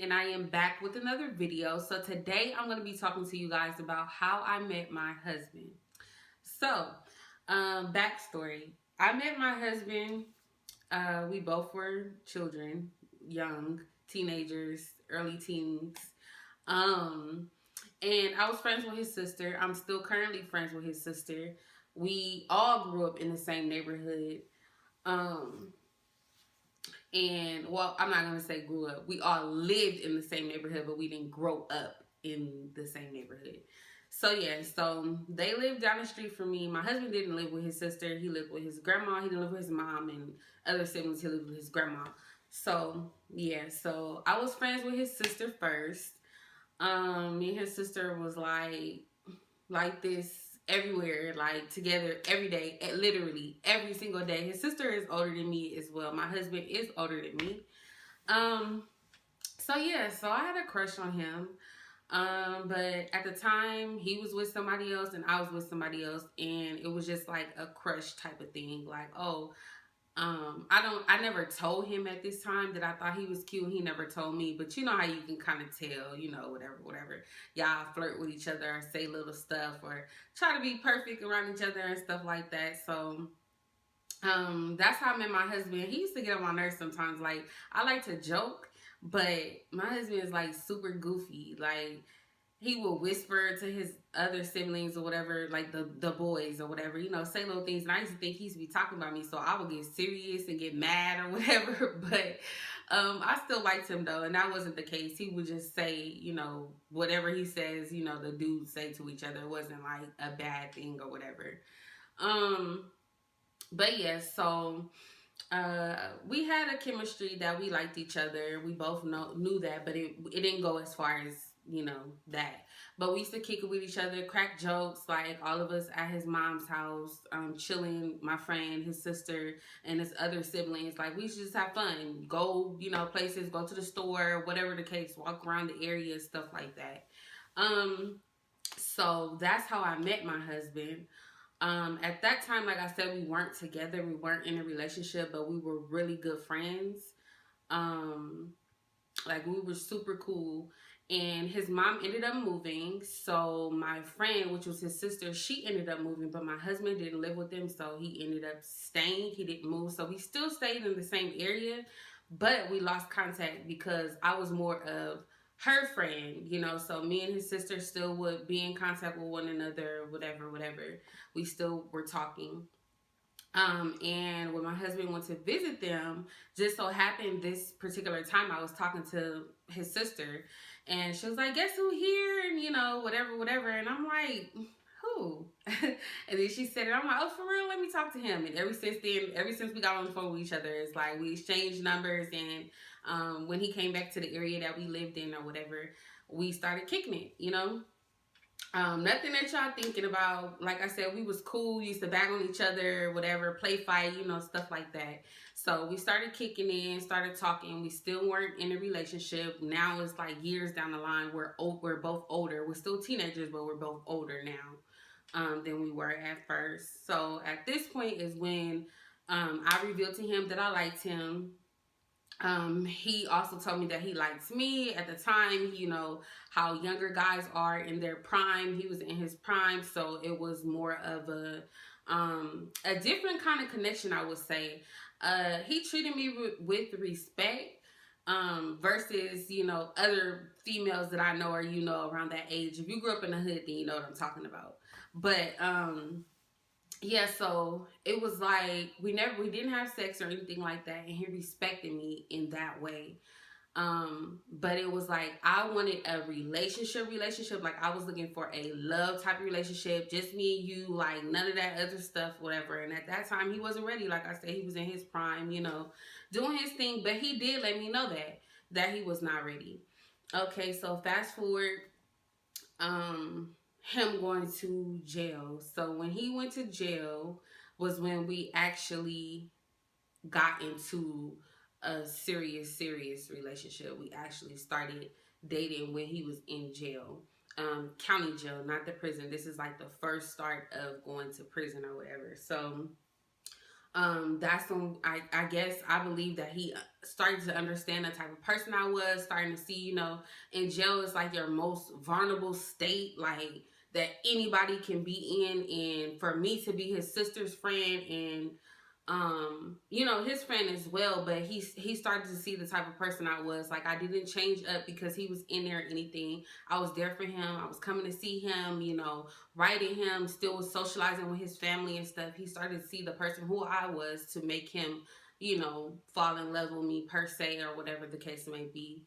and I am back with another video. So today I'm going to be talking to you guys about how I met my husband. So, backstory. I met my husband, we both were children, young, teenagers, early teens. Um, and I was friends with his sister. I'm still currently friends with his sister. We all grew up in the same neighborhood. Um, and well, I'm not gonna say grew up. We all lived in the same neighborhood, but we didn't grow up in the same neighborhood. So yeah, so they lived down the street from me. My husband didn't live with his sister. He lived with his grandma. He didn't live with his mom and other siblings. He lived with his grandma. So yeah, so I was friends with his sister first. Me and his sister was like this everywhere, like together every day, literally every single day. His sister is older than me as well. My husband is older than me. Um, so yeah, so I had a crush on him. But at the time he was with somebody else and I was with somebody else, and it was just like a crush type of thing. Like, oh, I never told him at this time that I thought he was cute. He never told me, but you know how you can kind of tell, whatever. Y'all flirt with each other or say little stuff or try to be perfect around each other and stuff like that. So, that's how I met my husband. He used to get on my nerves sometimes. Like, I like to joke, but my husband is like super goofy. Like, he will whisper to his other siblings or whatever, like the boys or whatever, say little things. And I used to think he used to be talking about me, so I would get serious and get mad or whatever. But I still liked him though, and that wasn't the case. He would just say, whatever he says, the dudes say to each other. It wasn't like a bad thing or whatever. Um, but yeah, so we had a chemistry that we liked each other. We both knew that, but it didn't go as far as that. But we used to kick it with each other, crack jokes, like all of us at his mom's house, chilling. My friend, his sister, and his other siblings. Like, we used to just have fun, go places, go to the store, whatever the case, walk around the area, stuff like that. So that's how I met my husband. At that time, like I said, we weren't together. We weren't in a relationship, but we were really good friends. Um, like, we were super cool. And his mom ended up moving. So my friend, which was his sister, she ended up moving. But my husband didn't live with them, so he ended up staying. He didn't move. So we still stayed in the same area. But we lost contact because I was more of her friend, so me and his sister still would be in contact with one another, whatever. We still were talking. And when my husband went to visit them, just so happened this particular time I was talking to his sister, and she was like, "Guess who here?" And whatever. And I'm like, "Who?" And then she said it. I'm like, "Oh, for real? Let me talk to him." And ever since then, ever since we got on the phone with each other, it's like we exchanged numbers. And when he came back to the area that we lived in or whatever, we started kicking it. Nothing that y'all thinking about. Like I said, we was cool, used to bang on each other, whatever, play fight, stuff like that. So we started kicking in, started talking. We still weren't in a relationship. Now it's like years down the line. We're both older. We're still teenagers, but we're both older now than we were at first. So at this point is when I revealed to him that I liked him. He also told me that he likes me. At the time, how younger guys are in their prime. He was in his prime, so it was more of a different kind of connection, I would say. He treated me with respect, versus, other females that I know or around that age. If you grew up in the hood, then you know what I'm talking about. But yeah, so it was like we didn't have sex or anything like that, and he respected me in that way. But it was like I wanted a relationship. Like, I was looking for a love type of relationship, just me and you, like none of that other stuff, whatever. And at that time, he wasn't ready. Like I said, he was in his prime, doing his thing. But he did let me know that he was not ready. Okay, so fast forward. Him going to jail. So when he went to jail was when we actually got into a serious relationship. We actually started dating when he was in jail. County jail, not the prison. This is like the first start of going to prison or whatever. So That's when I guess I believe that he started to understand the type of person I was, starting to see, you know, in jail is like your most vulnerable state, like that anybody can be in. And for me to be his sister's friend and you know, his friend as well, but he started to see the type of person I was. Like, I didn't change up because he was in there or anything. I was there for him. I was coming to see him, you know, writing him, still was socializing with his family and stuff. He started to see the person who I was to make him, you know, fall in love with me per se, or whatever the case may be.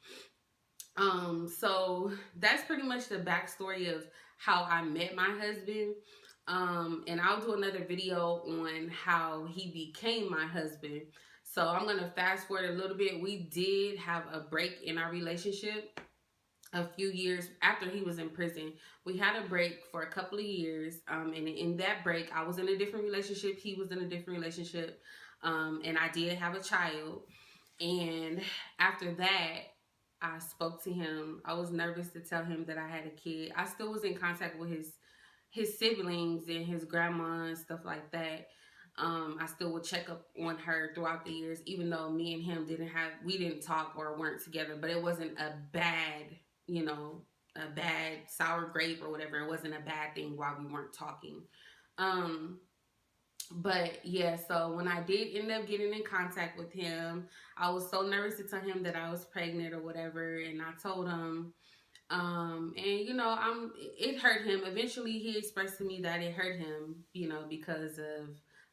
So that's pretty much the backstory of how I met my husband. And I'll do another video on how he became my husband. So I'm going to fast forward a little bit. We did have a break in our relationship a few years after he was in prison. We had a break for a couple of years. And in that break, I was in a different relationship. He was in a different relationship. And I did have a child. And after that, I spoke to him. I was nervous to tell him that I had a kid. I still was in contact with his siblings and his grandma and stuff like that. I still would check up on her throughout the years, even though me and him we didn't talk or weren't together, but it wasn't a bad, you know, a bad sour grape or whatever. It wasn't a bad thing while we weren't talking. But yeah, so when I did end up getting in contact with him, I was so nervous to tell him that I was pregnant or whatever. And I told him, and you know, it hurt him. Eventually he expressed to me that it hurt him, you know, because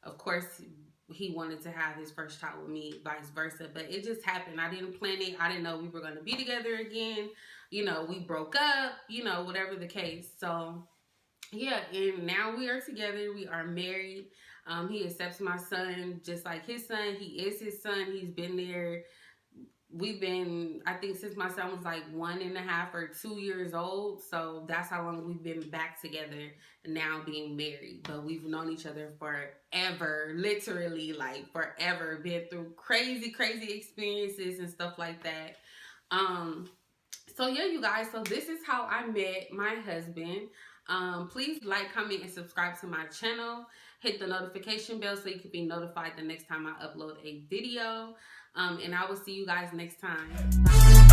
of course he wanted to have his first child with me, vice versa, but it just happened. I didn't plan it. I didn't know we were going to be together again. You know, we broke up, you know, whatever the case. So yeah, and now we are together. We are married. He accepts my son just like his son. He is his son. He's been there. We've been, I think, since my son was like 1.5 or 2 years old. So that's how long we've been back together, now being married. But we've known each other forever, literally like forever. Been through crazy, crazy experiences and stuff like that. So yeah, you guys, so this is how I met my husband. Please like, comment, and subscribe to my channel. Hit the notification bell so you can be notified the next time I upload a video. And I will see you guys next time. Bye.